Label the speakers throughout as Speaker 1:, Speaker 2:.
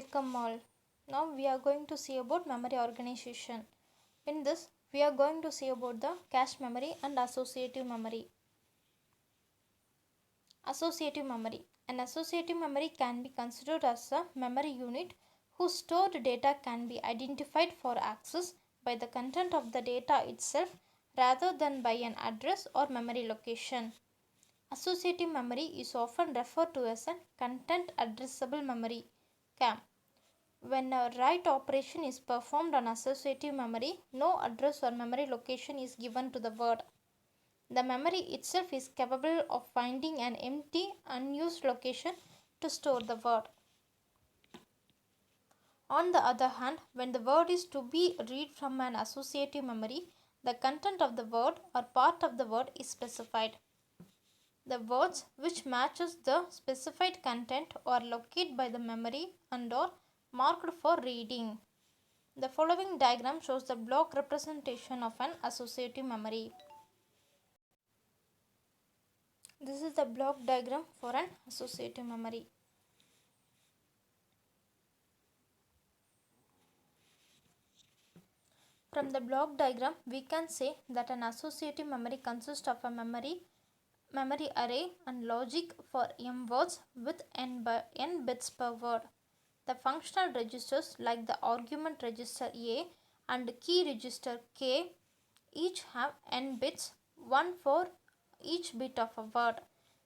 Speaker 1: Welcome all. Now we are going to see about memory organization. In this, we are going to see about the cache memory and associative memory. Associative memory. An associative memory can be considered as a memory unit whose stored data can be identified for access by the content of the data itself rather than by an address or memory location. Associative memory is often referred to as a content addressable memory (CAM). When a write operation is performed on associative memory, no address or memory location is given to the word. The memory itself is capable of finding an empty, unused location to store the word. On the other hand, when the word is to be read from an associative memory, the content of the word or part of the word is specified. The words which matches the specified content are located by the memory and are marked for reading. The following diagram shows the block representation of an associative memory. This is the block diagram for an associative memory. From the block diagram, we can say that an associative memory consists of a memory array and logic for m words with n bits per word. The functional registers like the argument register A and key register K each have n bits, one for each bit of a word.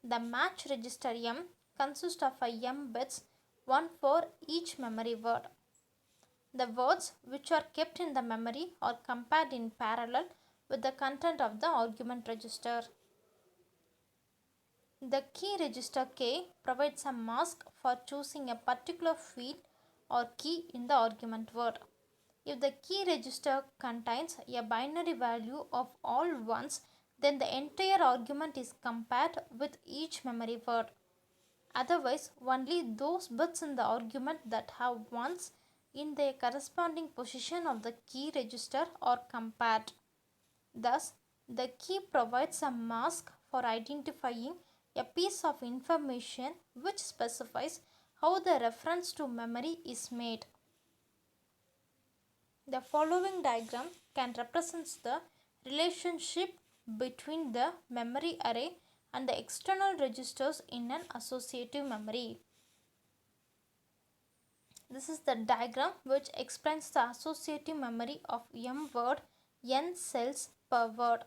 Speaker 1: The match register M consists of a m bits, one for each memory word. The words which are kept in the memory are compared in parallel with the content of the argument register. The key register K provides a mask for choosing a particular field or key in the argument word. If the key register contains a binary value of all ones, then the entire argument is compared with each memory word. Otherwise, only those bits in the argument that have ones in their corresponding position of the key register are compared. Thus, the key provides a mask for identifying a piece of information which specifies how the reference to memory is made. The following diagram can represent the relationship between the memory array and the external registers in an associative memory. This is the diagram which explains the associative memory of m word, n cells per word.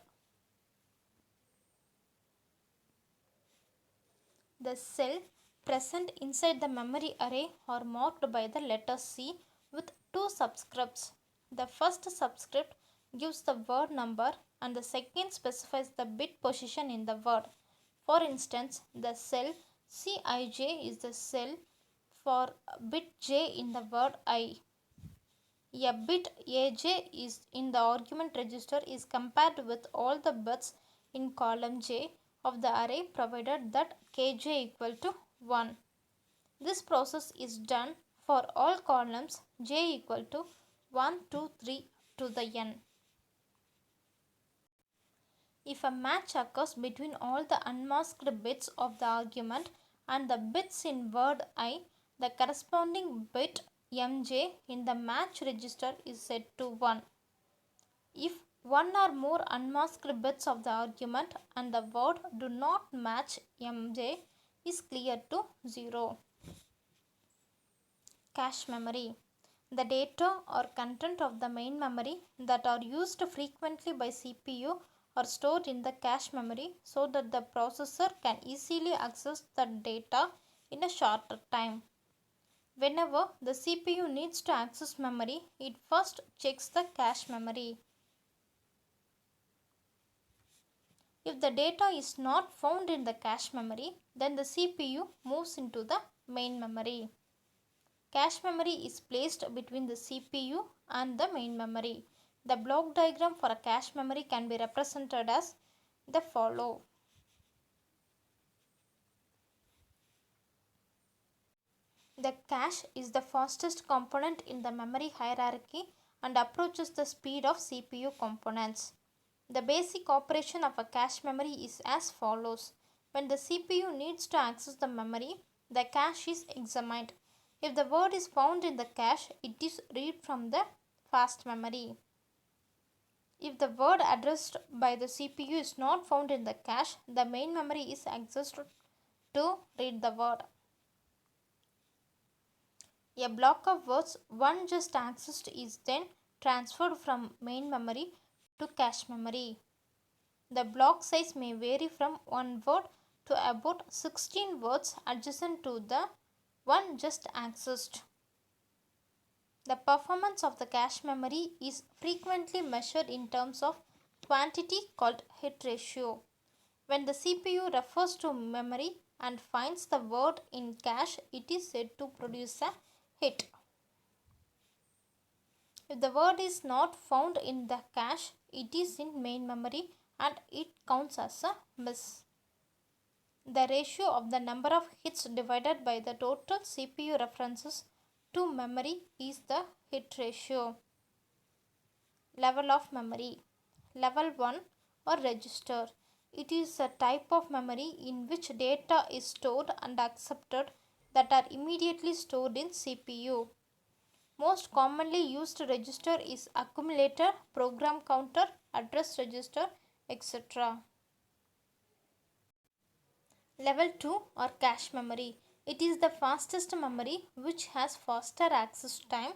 Speaker 1: The cell present inside the memory array are marked by the letter C with two subscripts. The first subscript gives the word number and the second specifies the bit position in the word. For instance, the cell Cij is the cell for bit j in the word I. A bit aj is in the argument register is compared with all the bits in column j of the array provided that kj equal to 1. This process is done for all columns j equal to 1, 2, 3 to the n. If a match occurs between all the unmasked bits of the argument and the bits in word I, the corresponding bit mj in the match register is set to 1. If one or more unmasked bits of the argument and the word do not match, mj is clear to 0. Cache memory. The data or content of the main memory that are used frequently by CPU are stored in the cache memory so that the processor can easily access the data in a shorter time. Whenever the CPU needs to access memory, it first checks the cache memory. If the data is not found in the cache memory, then the CPU moves into the main memory. Cache memory is placed between the CPU and the main memory. The block diagram for a cache memory can be represented as the follow. The cache is the fastest component in the memory hierarchy and approaches the speed of CPU components. The basic operation of a cache memory is as follows. When the CPU needs to access the memory, the cache is examined. If the word is found in the cache, it is read from the fast memory. If the word addressed by the CPU is not found in the cache, the main memory is accessed to read the word. A block of words one just accessed is then transferred from main memory to cache memory. The block size may vary from one word to about 16 words adjacent to the one just accessed. The performance of the cache memory is frequently measured in terms of quantity called hit ratio. When the CPU refers to memory and finds the word in cache, it is said to produce a hit. If the word is not found in the cache, it is in main memory and it counts as a miss. The ratio of the number of hits divided by the total CPU references to memory is the hit ratio. Level of memory. Level 1 or register. It is a type of memory in which data is stored and accepted that are immediately stored in CPU. Most commonly used register is accumulator, program counter, address register, etc. Level 2 or cache memory. It is the fastest memory which has faster access time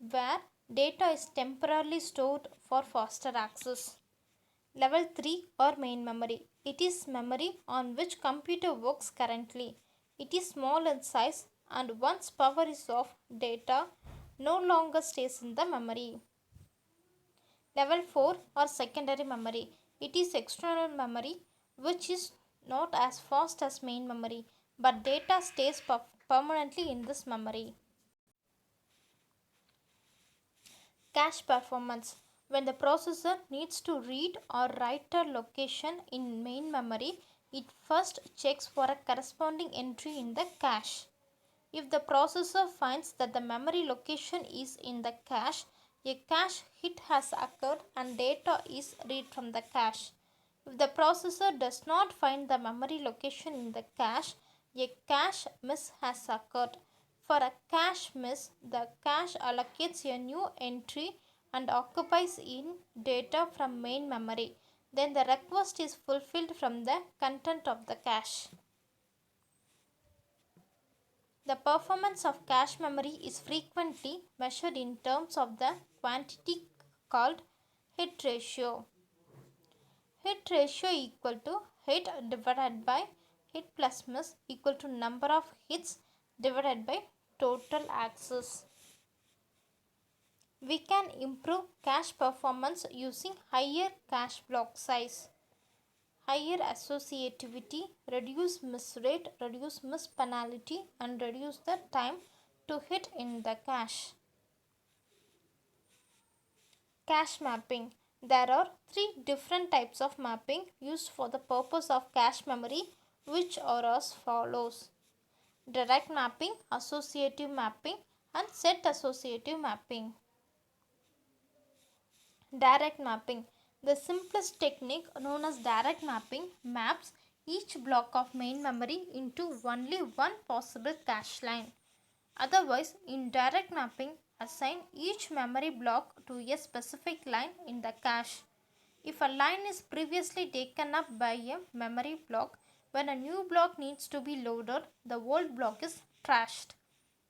Speaker 1: where data is temporarily stored for faster access. Level 3 or main memory. It is memory on which computer works currently. It is small in size and once power is off, data no longer stays in the memory. Level 4 or secondary memory. It is external memory which is not as fast as main memory, but data stays permanently in this memory. Cache performance. When the processor needs to read or write a location in main memory, it first checks for a corresponding entry in the cache. If the processor finds that the memory location is in the cache, a cache hit has occurred and data is read from the cache. If the processor does not find the memory location in the cache, a cache miss has occurred. For a cache miss, the cache allocates a new entry and occupies in data from main memory. Then the request is fulfilled from the content of the cache. The performance of cache memory is frequently measured in terms of the quantity called hit ratio. Hit ratio equal to hit divided by hit plus miss equal to number of hits divided by total access. We can improve cache performance using higher cache block size, higher associativity, reduce miss rate, reduce miss penalty, and reduce the time to hit in the cache. Cache mapping. There are three different types of mapping used for the purpose of cache memory, which are as follows: direct mapping, associative mapping, and set associative mapping. Direct mapping. The simplest technique, known as direct mapping, maps each block of main memory into only one possible cache line. Otherwise, in direct mapping, assign each memory block to a specific line in the cache. If a line is previously taken up by a memory block, when a new block needs to be loaded, the old block is trashed.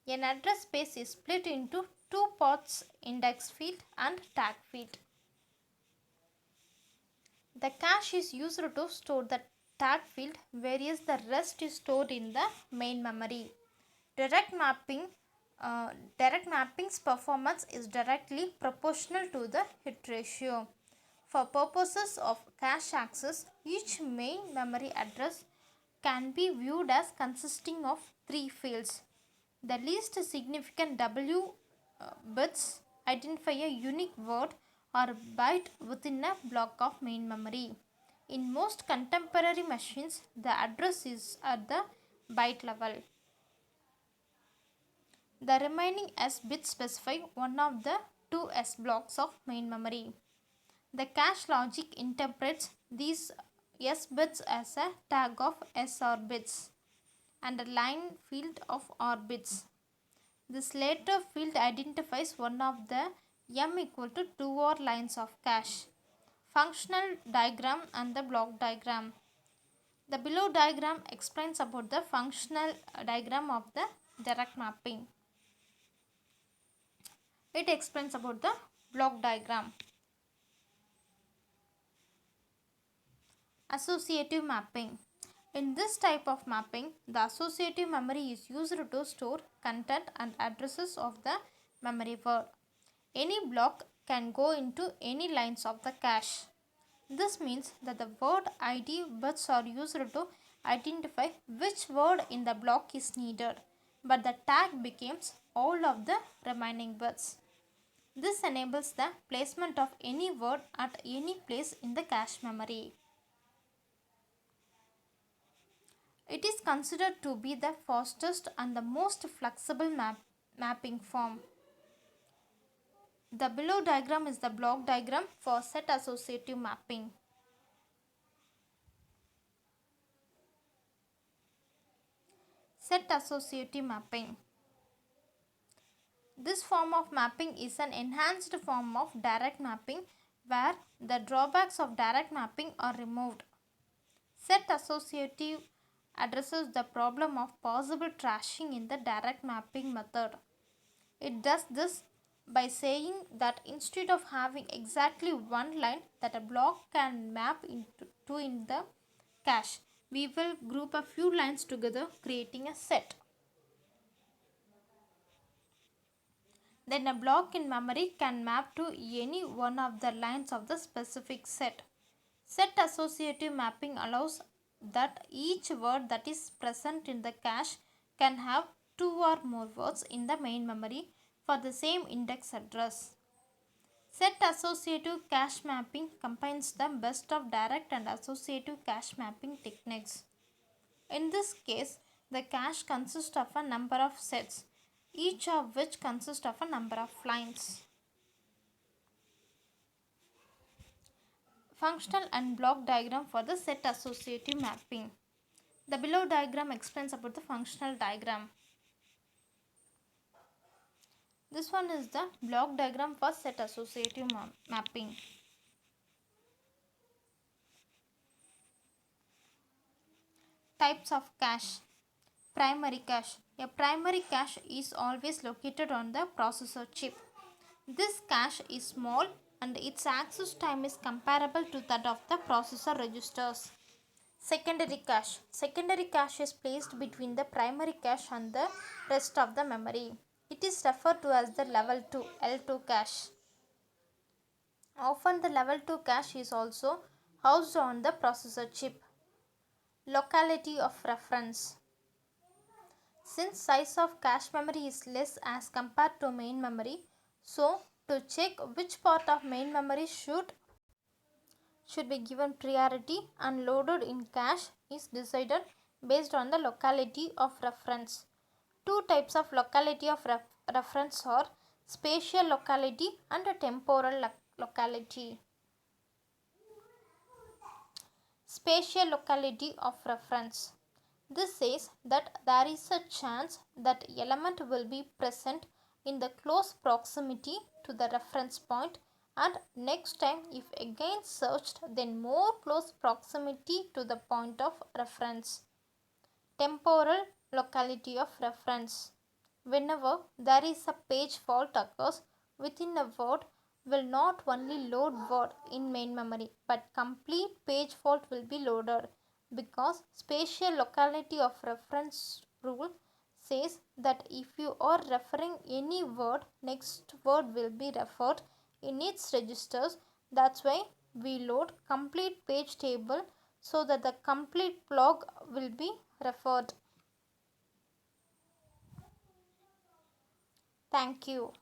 Speaker 1: An address space is split into two parts, index field and tag field. The cache is used to store the tag field, whereas the rest is stored in the main memory. Direct mapping's performance is directly proportional to the hit ratio. For purposes of cache access, each main memory address can be viewed as consisting of three fields. The least significant W bits identify a unique word or byte within a block of main memory. In most contemporary machines, the address is at the byte level. The remaining S bits specify one of the two S blocks of main memory. The cache logic interprets these S bits as a tag of SR bits and a line field of R bits. This latter field identifies one of the m equal to 2 or lines of cache. Functional diagram and the block diagram. The below diagram explains about the functional diagram of the direct mapping. It explains about the block diagram. Associative mapping. In this type of mapping, the associative memory is used to store content and addresses of the memory word. Any block can go into any lines of the cache. This means that the word ID bits are used to identify which word in the block is needed, but the tag becomes all of the remaining bits. This enables the placement of any word at any place in the cache memory. It is considered to be the fastest and the most flexible mapping form. The below diagram is the block diagram for set associative mapping. Set associative mapping. This form of mapping is an enhanced form of direct mapping where the drawbacks of direct mapping are removed. Set associative addresses the problem of possible trashing in the direct mapping method. It does this by saying that instead of having exactly one line that a block can map to in the cache, we will group a few lines together, creating a set. Then a block in memory can map to any one of the lines of the specific set. Set associative mapping allows that each word that is present in the cache can have two or more words in the main memory for the same index address. Set associative cache mapping combines the best of direct and associative cache mapping techniques. In this case, the cache consists of a number of sets, each of which consists of a number of lines. Functional and block diagram for the set associative mapping. The below diagram explains about the functional diagram. This one is the block diagram for set associative mapping. Types of cache. Primary cache. A primary cache is always located on the processor chip. This cache is small and its access time is comparable to that of the processor registers. Secondary cache. Secondary cache is placed between the primary cache and the rest of the memory. It is referred to as the level 2 L2 cache. Often the level 2 cache is also housed on the processor chip. Locality of reference. Since size of cache memory is less as compared to main memory, so to check which part of main memory should be given priority and loaded in cache is decided based on the locality of reference. Two types of locality of reference are spatial locality and temporal locality. Spatial locality of reference. This says that there is a chance that element will be present in the close proximity to the reference point, and next time if again searched, then more close proximity to the point of reference. Temporal locality of reference. Whenever there is a page fault occurs within a word, will not only load word in main memory but complete page fault will be loaded, because spatial locality of reference rule says that if you are referring any word, next word will be referred in its registers. That's why we load complete page table so that the complete block will be referred. Thank you.